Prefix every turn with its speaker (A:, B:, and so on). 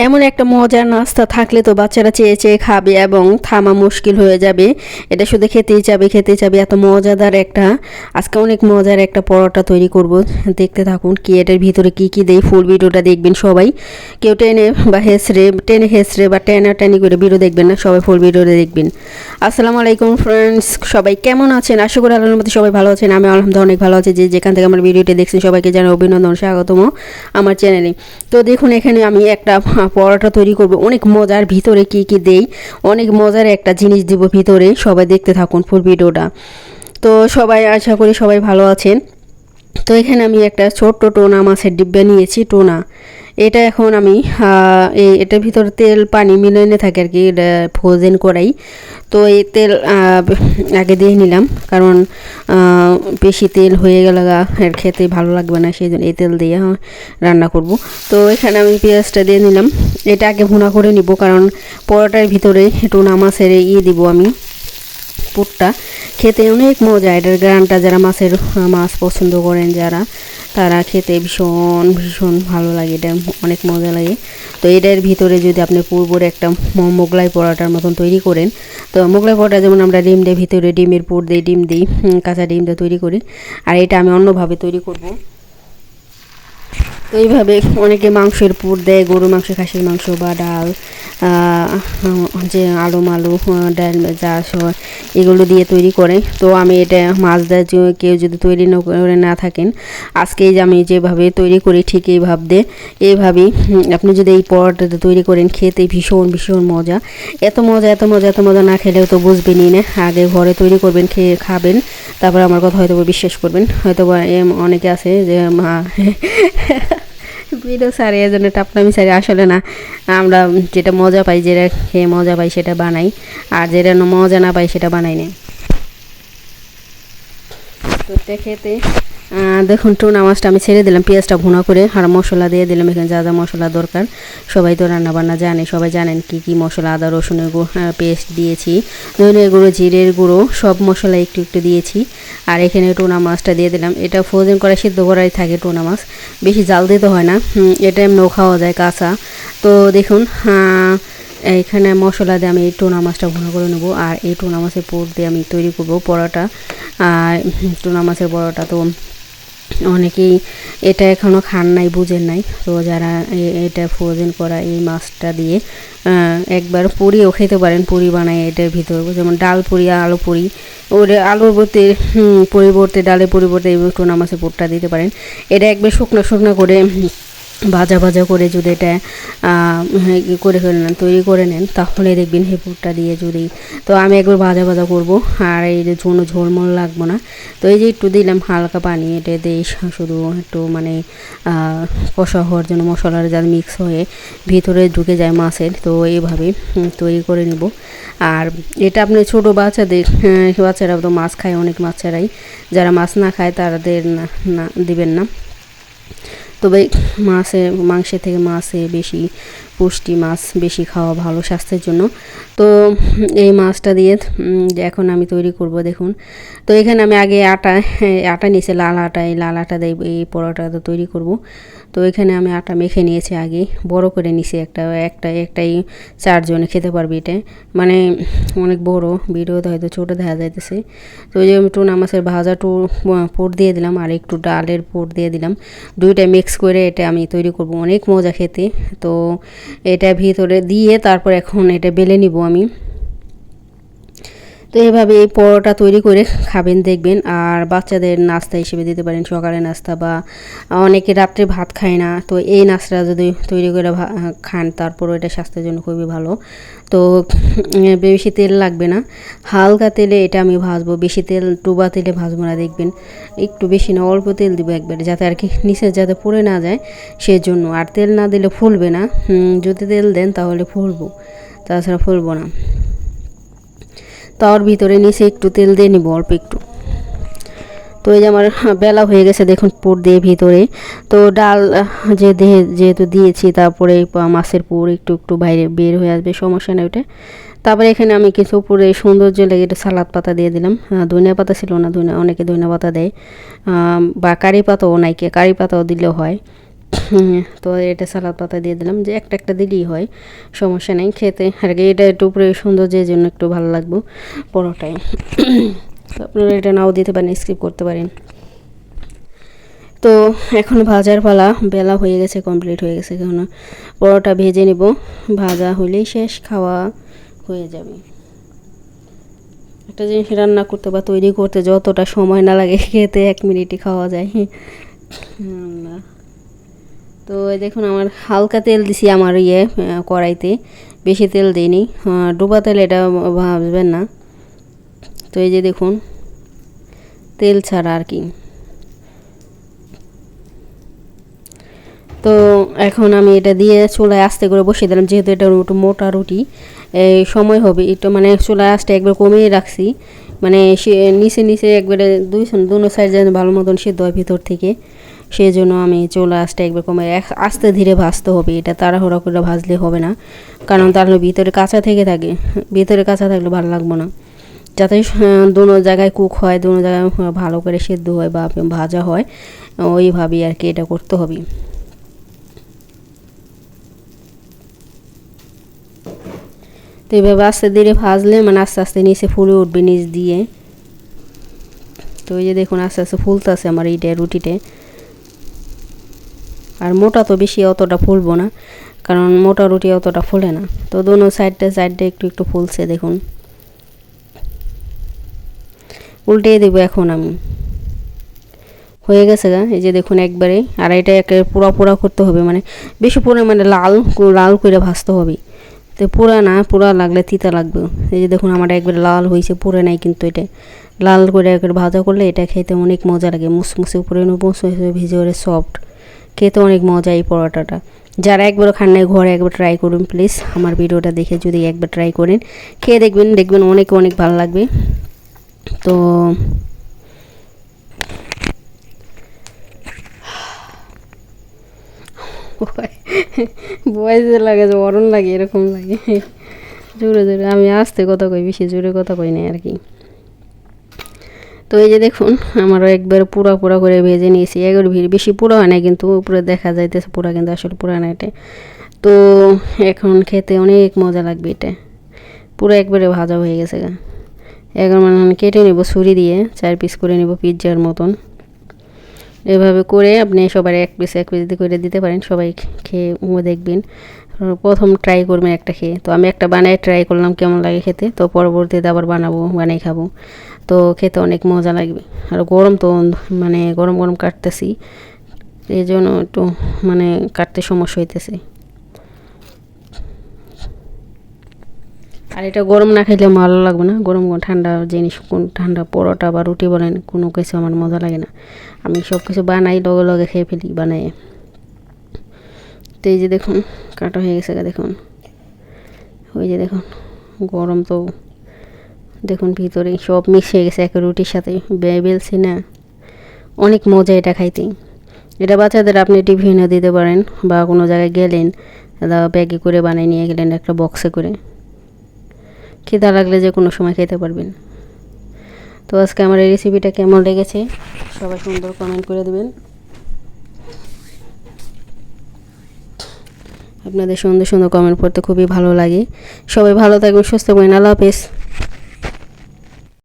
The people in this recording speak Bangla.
A: এমন একটা মজার নাস্তা থাকলে তো বাচ্চারা চেয়ে চেয়ে খাবে এবং থামা মুশকিল হয়ে যাবে। এটা শুধু খেতেই চাবে, এত মজাদার একটা। আজকে অনেক মজার একটা পরোটা তৈরি করব, দেখতে থাকুন কি এটার ভিতরে কি কি দেই। ফুল ভিডিওটা দেখবেন সবাই, কেউ টেনে হেসড়ে বা টেনাটানি করে ভিডিও দেখবেন না, সবাই ফুল ভিডিওটা দেখবেন। আসসালামু আলাইকুম ফ্রেন্ডস, সবাই কেমন আছেন? আশা করি আল্লাহর মধ্যে সবাই ভালো আছেন। আমি আলহামদুলিল্লাহ অনেক ভালো আছি। যে যেখান থেকে আমার ভিডিওটি দেখছেন সবাইকে জানাই অভিনন্দন, স্বাগতম আমার চ্যানেলে। তো দেখুন এখানে আমি একটা পরোটা তৈরি করব, অনেক মজার। ভিতরে কি কি দেই, অনেক মজার একটা জিনিস দিব ভিতরে, সবাই দেখতে থাকুন ফুল ভিডিওটা। তো সবাই আশা করি সবাই ভালো আছেন। তো এখানে আমি একটা ছোট্ট টোনা মাছের ডিব্বা নিয়েছি, টোনা। এটা এখন আমি এটার ভিতরে তেল পানি মিলানো থাকে আর কি, এটা ফ্রোজেন করাই। তো এই তেল আগে দিয়ে নিলাম, কারণ বেশি তেল হয়ে গেলে এর খেতে ভালো লাগবে না, সেই জন্য এই তেল দিয়ে রান্না করব। তো এখানে আমি পেঁয়াজটা দিয়ে নিলাম, এটা আগে ভুনা করে নিব, কারণ পরোটার ভিতরে টোনা মাছের দিব আমি পুরটা। খেতে অনেক মজা, এটার গ্রানটা যারা মাছ পছন্দ করেন যারা, তারা খেতে ভীষণ ভীষণ ভালো লাগে, এটা অনেক মজা লাগে। তো এটার ভিতরে যদি আপনি পুরোপুরি একটা মোগলাই পরোটার মতন তৈরি করেন, তো মোগলাই পরোটা যেমন আমরা ডিম দিয়ে ভিতরে ডিমের পুর দিই, ডিম দিই, কাঁচা ডিম দিয়ে তৈরি করি, আর এটা আমি অন্যভাবে তৈরি করব। তো এইভাবে অনেকে মাংসের পুর দেয়, গরু মাংস, খাসির মাংস বা ডাল, যে আলু মালু ডাল যা এগুলো দিয়ে তৈরি করে। তো আমি এটা মাছ দিয়ে কেউ যদি তৈরি করে না থাকেন, আজকেই যে আমি যেভাবে তৈরি করি ঠিক এইভাবেই আপনি যদি এই পরোটাটা তৈরি করেন, খেতে ভীষণ ভীষণ মজা। এত মজা এত মজা এত মজা না খেলেও তো বুঝবেনই না। আগে ঘরে তৈরি করবেন, খেয়ে খাবেন, তারপর আমার কথা হয়তো বিশ্বাস করবেন। হয়তো অনেকে আছে যে মা ভিডিও সারি এর জন্য টাপনামি সারি, আসলে না, আমরা যেটা মজা পাই, যেটা খেয়ে মজা পাই সেটা বানাই, আর যেটা মজা না পাই সেটা বানাই না। তো খেতে দেখুন টোনা মাছটা আমি ছেড়ে দিলাম, পেঁয়াজটা ভুনা করে আর মশলা দিয়ে দিলাম। এখানে যা যা মশলা দরকার, সবাই তো রান্নাবান্না জানে, সবাই জানেন কি কি মশলা। আদা রসুনের পেস্ট দিয়েছি, ধনের গুঁড়ো, জিরের গুঁড়ো, সব মশলা একটু একটু দিয়েছি। আর এখানে টোনা মাছটা দিয়ে দিলাম। এটা ফ্রোজেন করা সিদ্ধ করাই থাকে টোনা মাছ, বেশি জাল দিতে হয় না, এটা এমনিও খাওয়া যায় কাঁচা। তো দেখুন এইখানে মশলা দিয়ে আমি এই টোনা মাছটা ভুনা করে নেবো, আর এই টোনা মাছের পুর দিয়ে আমি তৈরি করব পরোটা। আর টোনা মাছের পরোটা তো অনেকেই এটা এখনও খান নাই, বুঝেন নাই। তো যারা এটা ফ্রোজেন করা এই মাছটা দিয়ে একবার পুরিও খেতে পারেন, পুরি বানায় এটার ভিতর, যেমন ডাল পুরি, আলু পুরি, ওর আলুর পরিবর্তে ডালের পরিবর্তে এই টোনা মাছের পুরটা দিতে পারেন। এটা একবার শুকনো শুকনো করে ভাজা ভাজা করে যদি এটা করে নেন, তৈরি করে নেন, তাহলে দেখবেন হে পুরটা দিয়ে যদি, তো আমি একবার ভাজা ভাজা করব, আর এই যে ঝোলমোল লাগবো না। তো এই যে একটু দিলাম হালকা পানি, এটা দিয়ে শুধু একটু মানে কষা হওয়ার জন্য, মশলার যাতে মিক্স হয়ে ভিতরে ঢুকে যায় মাছের। তো এইভাবে তৈরি করে নিব। আর এটা আপনি ছোটো বাচ্চারা তো মাছ খায়, অনেক বাচ্চারাই, যারা মাছ না খায় তাদের না দিবেন না। তবে মাংসের থেকে মাছে বেশি পুষ্টি, মাছ বেশি খাওয়া ভালো স্বাস্থ্যের জন্য। তো এই মাছটা দিয়ে এখন আমি তৈরি করব দেখুন। তো এখানে আমি আগে আটা নিয়েছি, লাল আটা দিয়ে এই পরোটাটা তৈরি করব। তো এখানে আমি আটা মেখে নিয়েছি, আগে বড় করে নিয়েছি, একটাই 4 জনে খেতে পারবে এটা, মানে অনেক বড়। ভিডিওতে হয়তো ছোটো দেখা যাইতেছে। তো ওই যে আমি টোনা মাছের ভাজা পুর দিয়ে দিলাম, আর একটু ডালের পুর দিয়ে দিলাম, দুইটা মিক্স করে এটা আমি তৈরি করব, অনেক মজা খেতে। তো এটা ভিতরে দিয়ে তারপর এখন এটা বেলে নিব আমি। তো এভাবে এই পরোটা তৈরি করে খাবেন, দেখবেন। আর বাচ্চাদের নাস্তা হিসেবে দিতে পারেন, সকালে নাস্তা, বা অনেকে রাত্রে ভাত খায় না, তো এই নাস্তা যদি তৈরি করে খান, তারপরও এটা স্বাস্থ্যের জন্য খুবই ভালো। তো বেশি তেল লাগবে না, হালকা তেলে এটা আমি ভাজবো, বেশি তেল ডুবা তেলে ভাজবো না, দেখবেন একটু বেশি না, অল্প তেল দিব একবারে, যাতে আর কি নিচে যাতে পুড়ে না যায় সেজন্য। আর তেল না দিলে ফুলবে না, যদি তেল দেন তাহলে ফুলবো, তাছাড়া ফুলবো না। তার ভিতরে নিচে একটু তেল দিয়ে নিব, অল্প একটু। তো এই যে আমার বেলা হয়ে গেছে দেখুন, পুর দিয়ে ভিতরে তো ডাল যেহেতু দিয়েছি, তারপরে মাছের পুর একটু একটু বাইরে বের হয়ে আসবে, সমস্যা নেই ওটা। তারপরে এখানে আমি কিছু পুরে সৌন্দর্য লেগে একটু সালাদ পাতা দিয়ে দিলাম। ধনিয়া পাতা ছিল না, অনেকে ধনিয়া পাতা দেয়, বা কারি পাতাও নাইকে, কারি পাতাও দিলেও হয়। তো এটা সালাদ পাতা দিয়ে দিলাম, যে একটা একটা দিলেই হয়, সমস্যা নেই খেতে। আর কি এটা একটু উপরে সৌন্দর্যের জন্য একটু ভালো লাগবে পরোটায়। তো আপনারা এটা নাও দিতে পারেন, স্কিপ করতে পারেন। তো এখন ভাজার পালা, বেলা হয়ে গেছে, কমপ্লিট হয়ে গেছে। এখন পরোটা ভেজে নেব, ভাজা হলেই শেষ, খাওয়া হয়ে যাবে। একটা জিনিস রান্না করতে বা তৈরি করতে যতটা সময় না লাগে, খেতে 1 মিনিটে খাওয়া যায়। তো দেখুন আমার হালকা তেল দিছি আমার কড়াইতে, বেশি তেল দিইনি। ডুবা তেল এটা ভাববেন না। তো এই যে দেখুন তেল ছাড়া আর কি। তো এখন আমি এটা দিয়ে চুলায় আস্তে করে বসিয়ে দিলাম, যেহেতু এটা একটু মোটা রুটি, এই সময় হবে একটু, মানে চুলায় আস্তে একবার কমিয়ে রাখছি, মানে সে নিচে একবারে দুনো সাইড যেন ভালো মতন সিদ্ধ হয় ভিতর থেকে, সেই জন্য আমি চুলা আস্তে একবার কমিয়ে আস্তে ধীরে ভাজতে হবে। এটা তাড়াহুড়া করে ভাজলে হবে না, কারণ তাহলে ভিতরে কাঁচা থেকে থাকে, ভিতরে কাঁচা থাকলে ভালো লাগবে না। যাতে দুনো জায়গায় কুক হয়, দুনো জায়গায় ভালো করে সিদ্ধ হয় বা ভাজা হয়, ওইভাবেই আর কি এটা করতে হবে। তো এইভাবে আস্তে ধীরে ভাজলে মানে আস্তে আস্তে নিচে ফুলে উঠবে নিচ দিয়ে। তো এই যে দেখুন আস্তে আস্তে ফুলতেছে আমার এইটা রুটিতে। আর মোটা তো বেশি অতটা ফুলবো না, কারণ মোটা রুটি অতটা ফুলে না। তো দোনো সাইডটা একটু একটু ফুলছে দেখুন। উল্টে দেবো এখন আমি, হয়ে গেছে গা। এই যে দেখুন একবারে, আর এটা একে পোড়া পোড়া করতে হবে, মানে বেশি পোড়া মানে লাল লাল করে ভাজতে হবে। তো পোড়া না, পোড়া লাগলে তিতা লাগবে। এই যে দেখুন আমার একবারে লাল হয়েছে, পুড়ে নাই কিন্তু। এটা লাল করে একবার ভাজা করলে এটা খেতে অনেক মজা লাগে, মুসমুসে উপরে মুসমুসে ভিজে সফট, খেতে অনেক মজা এই পরোটাটা। যারা একবার খান নাই ঘরে একবার ট্রাই করুন প্লিজ, আমার ভিডিওটা দেখে যদি একবার ট্রাই করেন, খেয়ে দেখবেন অনেক অনেক ভালো লাগবে। তো বয়সে লাগে যে অরণ লাগে, এরকম লাগে। জোরে জোরে আমি আস্তে কথা কই, বেশি জোরে কথা কই না আর কি। তো এই যে দেখুন আমারও একবার পুরা পুরা করে ভেজে নিয়েছি, একবার বেশি পুরা হয় না, কিন্তু উপরে দেখা যাইতেছে পুরা, কিন্তু আসলে পুরা না এটা। তো এখন খেতে অনেক মজা লাগবে এটা, পুরো একবারে ভাজা হয়ে গেছে গা। এখন মানে কেটে নেব ছুরি দিয়ে, 4 পিস করে নেব পিৎজার মতন। এভাবে করে আপনি সবার এক পিস করে দিতে পারেন, সবাই খেয়ে দেখবেন। প্রথম ট্রাই করবেন একটা খেয়ে। তো আমি একটা বানায় ট্রাই করলাম কেমন লাগে খেতে, তো পরবর্তীতে আবার বানাই খাবো। তো খেতে অনেক মজা লাগবে। আর গরম তো, মানে গরম গরম কাটতেছি, এই জন্য একটু মানে কাটতে সমস্যা হইতেছে। আর এটা গরম না খেলে ভালো লাগবে না, গরম ঠান্ডা জিনিস, কোন ঠান্ডা পরোটা বা রুটি বলেন, কোনো কিছু আমার মজা লাগে না। আমি সব কিছু বানাই লগে লগে খেয়ে ফেলি বানাই। তো এই যে দেখুন কাটা হয়ে গেছে, দেখুন ওই যে দেখুন গরম তো, দেখুন ভিতরে সব মিক্স হয়ে গেছে এক রুটির সাথে, বেলছি না, অনেক মজা এটা খাইতে। এটা বাচ্চাদের আপনি টিফিনে দিতে পারেন, বা কোনো জায়গায় গেলেন ব্যাগে করে বানিয়ে নিয়ে গেলেন একটা বক্সে করে, খিদা লাগলে যে কোনো সময় খেতে পারবেন। তো আজকে আমার এই রেসিপিটা কেমন লেগেছে সবাই সুন্দর কমেন্ট করে দেবেন। আপনাদের সুন্দর সুন্দর কমেন্ট পড়তে খুবই ভালো লাগে। সবাই ভালো থাকবেন, সুস্থ থাকবেন, আল্লাহ হাফেজ।